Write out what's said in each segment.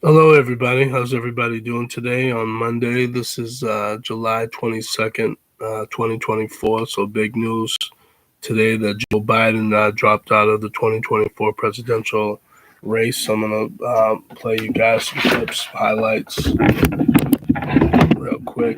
Hello, everybody. How's everybody doing today on Monday? This is July 22nd, 2024. So, big news today that Joe Biden dropped out of the 2024 presidential race. I'm going to play you guys some clips, highlights, real quick.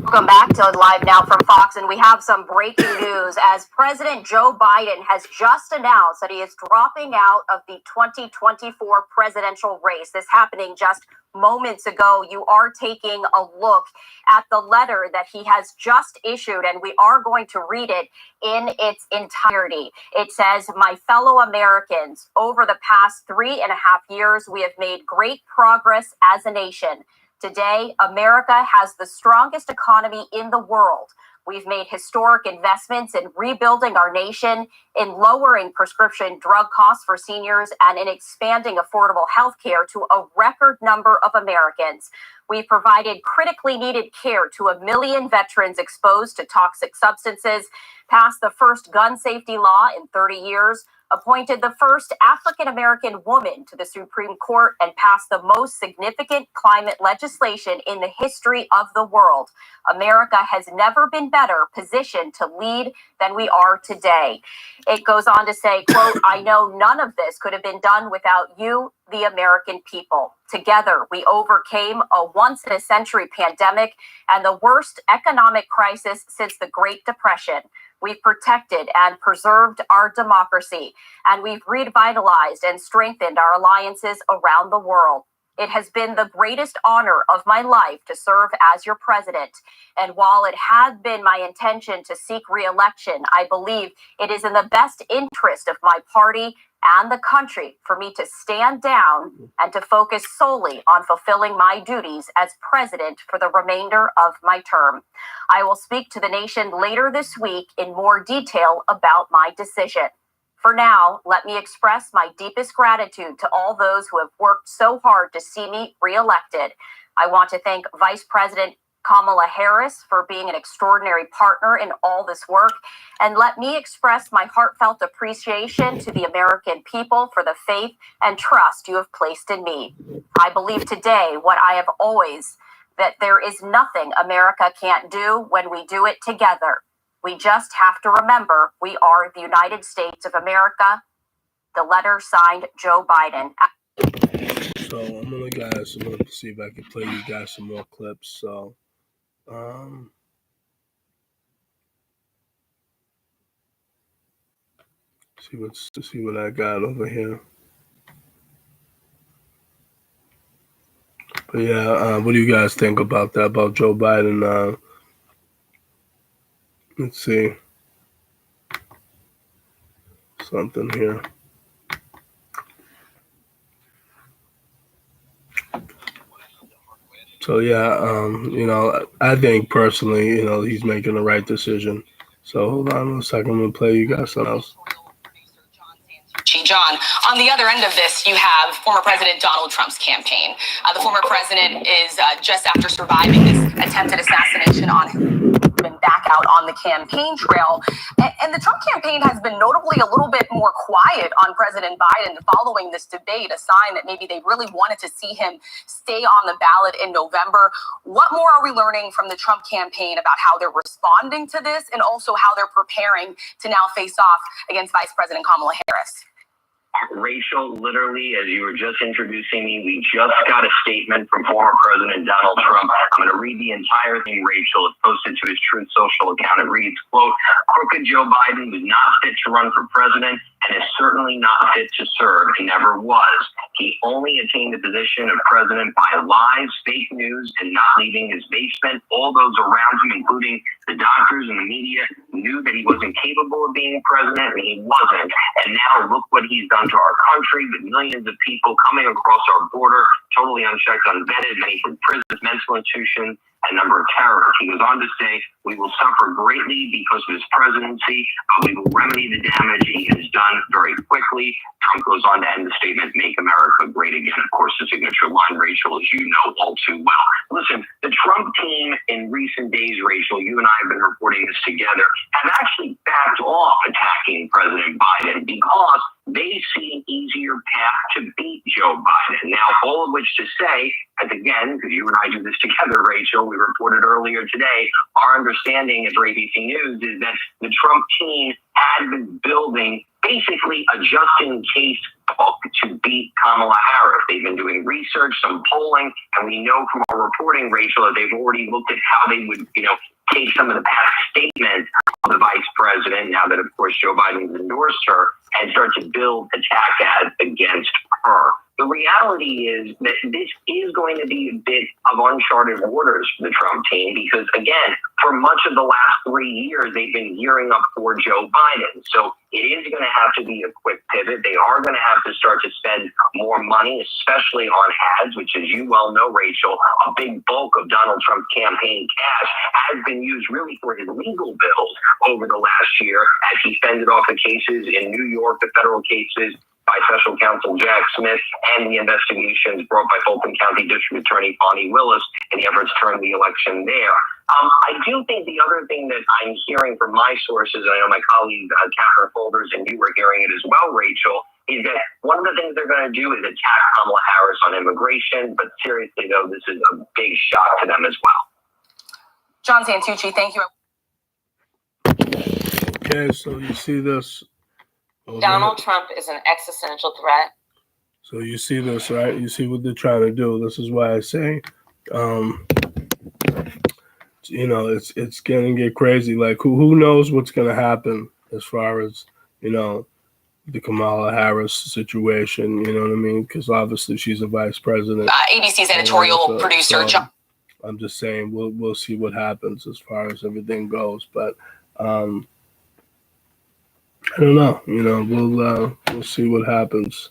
Welcome back to Live Now from Fox, and we have some breaking news as President Joe Biden has just announced that he is dropping out of the 2024 presidential race. This happening just moments ago. You are taking a look at the letter that he has just issued, and we are going to read it in its entirety. It says, "My fellow Americans, over the past 3.5 years, we have made great progress as a nation. Today, America has the strongest economy in the world. We've made historic investments in rebuilding our nation, in lowering prescription drug costs for seniors, and in expanding affordable health care to a record number of Americans. We provided critically needed care to 1 million veterans exposed to toxic substances, passed the first gun safety law in 30 years, appointed the first African-American woman to the Supreme Court, and passed the most significant climate legislation in the history of the world. America has never been better positioned to lead than we are today." It goes on to say, quote, "I know none of this could have been done without you, the American people. Together, we overcame a once-in-a-century pandemic and the worst economic crisis since the Great Depression. We've protected and preserved our democracy, and we've revitalized and strengthened our alliances around the world. It has been the greatest honor of my life to serve as your president. And while it had been my intention to seek re-election, I believe it is in the best interest of my party and the country for me to stand down and to focus solely on fulfilling my duties as president for the remainder of my term. I will speak to the nation later this week in more detail about my decision. For now, let me express my deepest gratitude to all those who have worked so hard to see me reelected. I want to thank Vice President Kamala Harris for being an extraordinary partner in all this work. And let me express my heartfelt appreciation to the American people for the faith and trust you have placed in me. I believe today what I have always, that there is nothing America can't do when we do it together. We just have to remember we are the United States of America." The letter signed Joe Biden. So, I'm going to see if I can play you guys some more clips. So, see what I got over here. But yeah, what do you guys think about that, about Joe Biden? Let's see. Something here. So yeah, I think personally, he's making the right decision. So hold on a second, I'm gonna play you guys something else. John, on the other end of this, you have former President Donald Trump's campaign. The former president is just after surviving this attempted assassination on him, been back out on the campaign trail. And the Trump campaign has been notably a little bit more quiet on President Biden following this debate, a sign that maybe they really wanted to see him stay on the ballot in November. What more are we learning from the Trump campaign about how they're responding to this and also how they're preparing to now face off against Vice President Kamala Harris? Rachel, literally, as you were just introducing me, we just got a statement from former President Donald Trump. I'm going to read the entire thing, Rachel. It's posted to his Truth Social account. It reads, quote, "Crooked Joe Biden was not fit to run for president and is certainly not fit to serve and never was. He only attained the position of president by lies, fake news, and not leaving his basement. All those around him, including the doctors and the media, knew that he wasn't capable of being president, and he wasn't. And now look what he's done to our country with millions of people coming across our border, totally unchecked, unvetted, many from prisons, mental institutions, and number of terrorists." He goes on to say, "We will suffer greatly because of his presidency, but we will remedy the damage he has done very quickly." Trump goes on to end the statement, "Make America Great reiterate again, of course, the signature line, Rachel, as you know all too well. Listen, the Trump team in recent days, Rachel, you and I have been reporting this together, have actually backed off attacking President Biden because they see an easier path to beat Joe Biden. Now, all of which to say, as again, because you and I do this together, Rachel, we reported earlier today, our understanding at ABC News is that the Trump team had been building basically a just-in-case book to beat Kamala Harris. They've been doing research, some polling, and we know from our reporting, Rachel, that they've already looked at how they would, take some of the past statements of the vice president, now that, of course, Joe Biden's endorsed her, and start to build attack ads against her. The reality is that this is going to be a bit of uncharted waters for the Trump team because, again, for much of the last 3 years, they've been gearing up for Joe Biden. So it is going to have to be a quick pivot. They are going to have to start to spend more money, especially on ads, which, as you well know, Rachel, a big bulk of Donald Trump's campaign cash has been used really for his legal bills over the last year as he fended off the cases in New York, the federal cases by special counsel Jack Smith and the investigations brought by Fulton County District Attorney Bonnie Willis in the efforts to turn the election there. I do think the other thing that I'm hearing from my sources, and I know my colleague Catherine Folders and you were hearing it as well, Rachel, is that one of the things they're going to do is attack Kamala Harris on immigration. But seriously, though, this is a big shock to them as well. John Santucci, thank you. Okay, so you see this. Donald Trump is an existential threat. So you see this, right? You see what they're trying to do. This is why I say, it's going to get crazy. Like, who knows what's going to happen as far as, the Kamala Harris situation, you know what I mean? Because obviously she's a vice president. ABC's editorial producer, John. I'm just saying we'll see what happens as far as everything goes. But I don't know. We'll see what happens.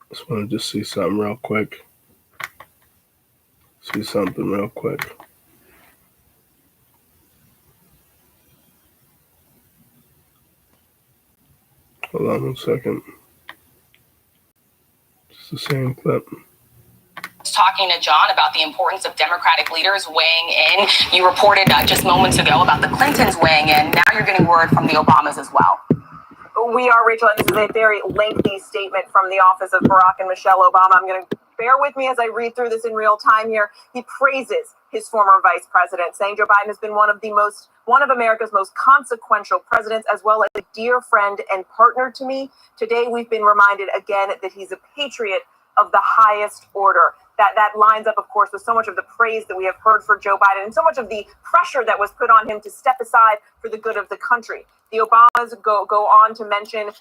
Just want to see something real quick. Hold on 1 second. It's the same clip. Talking to John about the importance of Democratic leaders weighing in. You reported just moments ago about the Clintons weighing in. Now you're getting word from the Obamas as well. We are, Rachel, and this is a very lengthy statement from the office of Barack and Michelle Obama. I'm going to bear with me as I read through this in real time here. He praises his former vice president, saying Joe Biden has been one of America's most consequential presidents, as well as a dear friend and partner to me. Today, we've been reminded again that he's a patriot of the highest order. That lines up, of course, with so much of the praise that we have heard for Joe Biden and so much of the pressure that was put on him to step aside for the good of the country. The Obamas go on to mention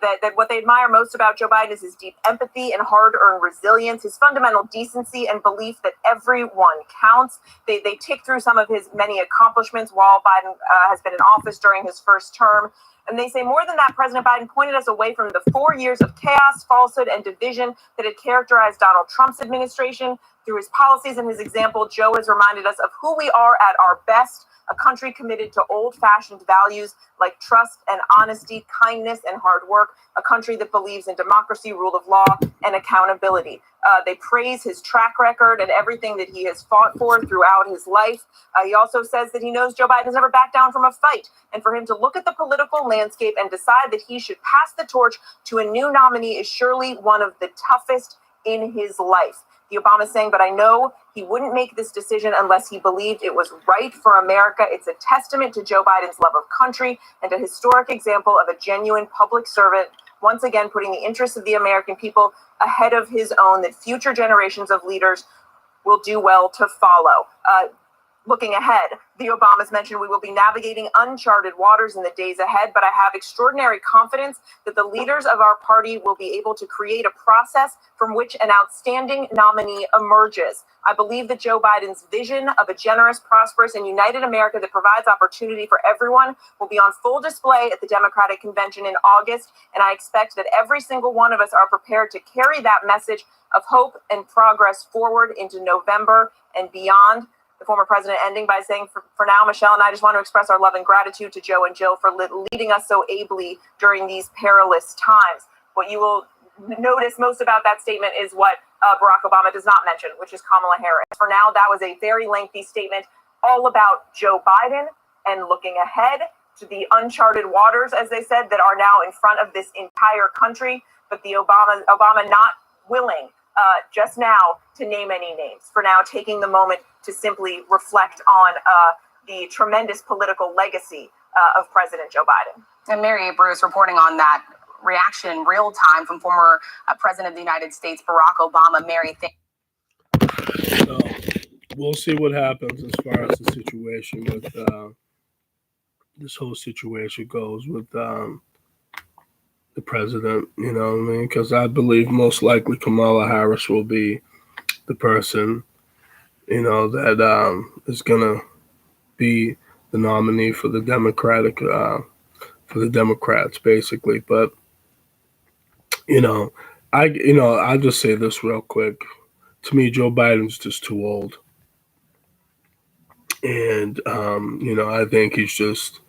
that what they admire most about Joe Biden is his deep empathy and hard-earned resilience, his fundamental decency and belief that everyone counts. They tick through some of his many accomplishments while Biden has been in office during his first term. And they say more than that, President Biden pointed us away from the 4 years of chaos, falsehood, and division that had characterized Donald Trump's administration. Through his policies and his example, Joe has reminded us of who we are at our best, a country committed to old-fashioned values like trust and honesty, kindness and hard work, a country that believes in democracy, rule of law, and accountability. They praise his track record and everything that he has fought for throughout his life. He also says that he knows Joe Biden has never backed down from a fight, and for him to look at the political landscape and decide that he should pass the torch to a new nominee is surely one of the toughest in his life. The Obama saying, but I know he wouldn't make this decision unless he believed it was right for America. It's a testament to Joe Biden's love of country and a historic example of a genuine public servant, once again putting the interests of the American people ahead of his own, that future generations of leaders will do well to follow. Looking ahead, the Obamas mentioned we will be navigating uncharted waters in the days ahead, but I have extraordinary confidence that the leaders of our party will be able to create a process from which an outstanding nominee emerges. I believe that Joe Biden's vision of a generous, prosperous, and united America that provides opportunity for everyone will be on full display at the Democratic Convention in August, and I expect that every single one of us are prepared to carry that message of hope and progress forward into November and beyond. The former president ending by saying, for now, Michelle and I just want to express our love and gratitude to Joe and Jill for leading us so ably during these perilous times. What you will notice most about that statement is what Barack Obama does not mention, which is Kamala Harris. For now, that was a very lengthy statement all about Joe Biden and looking ahead to the uncharted waters, as they said, that are now in front of this entire country. But the Obama not willing just now to name any names. For now, taking the moment to simply reflect on the tremendous political legacy of President Joe Biden. And Mary Bruce reporting on that reaction in real time from former President of the United States, Barack Obama. Mary, So we'll see what happens as far as the situation with this whole situation goes with the president, you know what I mean? Because I believe most likely Kamala Harris will be the person, you know, that is going to be the nominee for the Democrats, basically. But, I'll just say this real quick. To me, Joe Biden's just too old. And, I think he's just,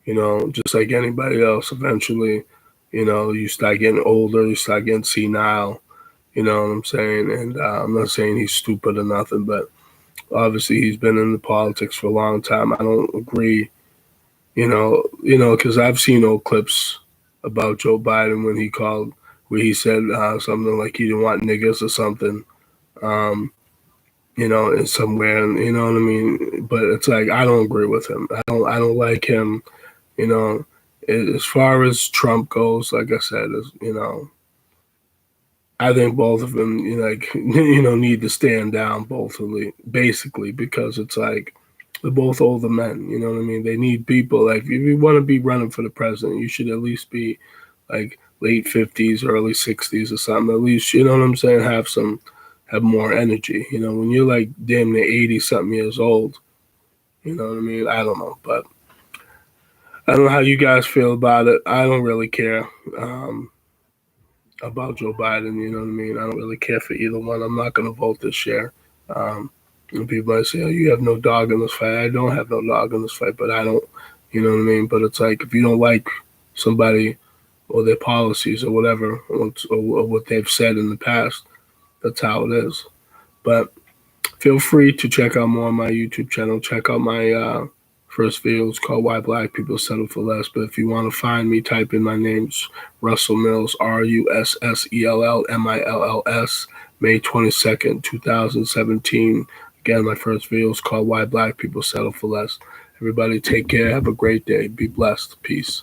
just like anybody else, eventually, you start getting older, you start getting senile, you know what I'm saying? And I'm not saying he's stupid or nothing, but obviously he's been in the politics for a long time. I don't agree, because I've seen old clips about Joe Biden where he said something like he didn't want niggas or something, in somewhere, and you know what I mean? But it's like, I don't agree with him. I don't like him, as far as Trump goes. Like I said, I think both of them, need to stand down, basically, because it's like they're both older men. You know what I mean? They need people. Like, if you want to be running for the president, you should at least be like late 50s, early 60s or something. At least, you know what I'm saying? Have more energy. When you're like damn near 80 something years old, you know what I mean? I don't know, but I don't know how you guys feel about it. I don't really care about Joe Biden, you know what I mean? I don't really care for either one. I'm not going to vote this year. And people might say, oh, you have no dog in this fight. I don't have no dog in this fight, but I don't, you know what I mean? But it's like, if you don't like somebody or their policies or whatever, or what they've said in the past, that's how it is. But feel free to check out more on my YouTube channel. Check out my first video. It's called Why Black People Settle for Less. But if you want to find me, type in my names, Russell Mills, RussellMills, May 22nd, 2017. Again, my first video is called Why Black People Settle for Less. Everybody take care. Have a great day. Be blessed. Peace.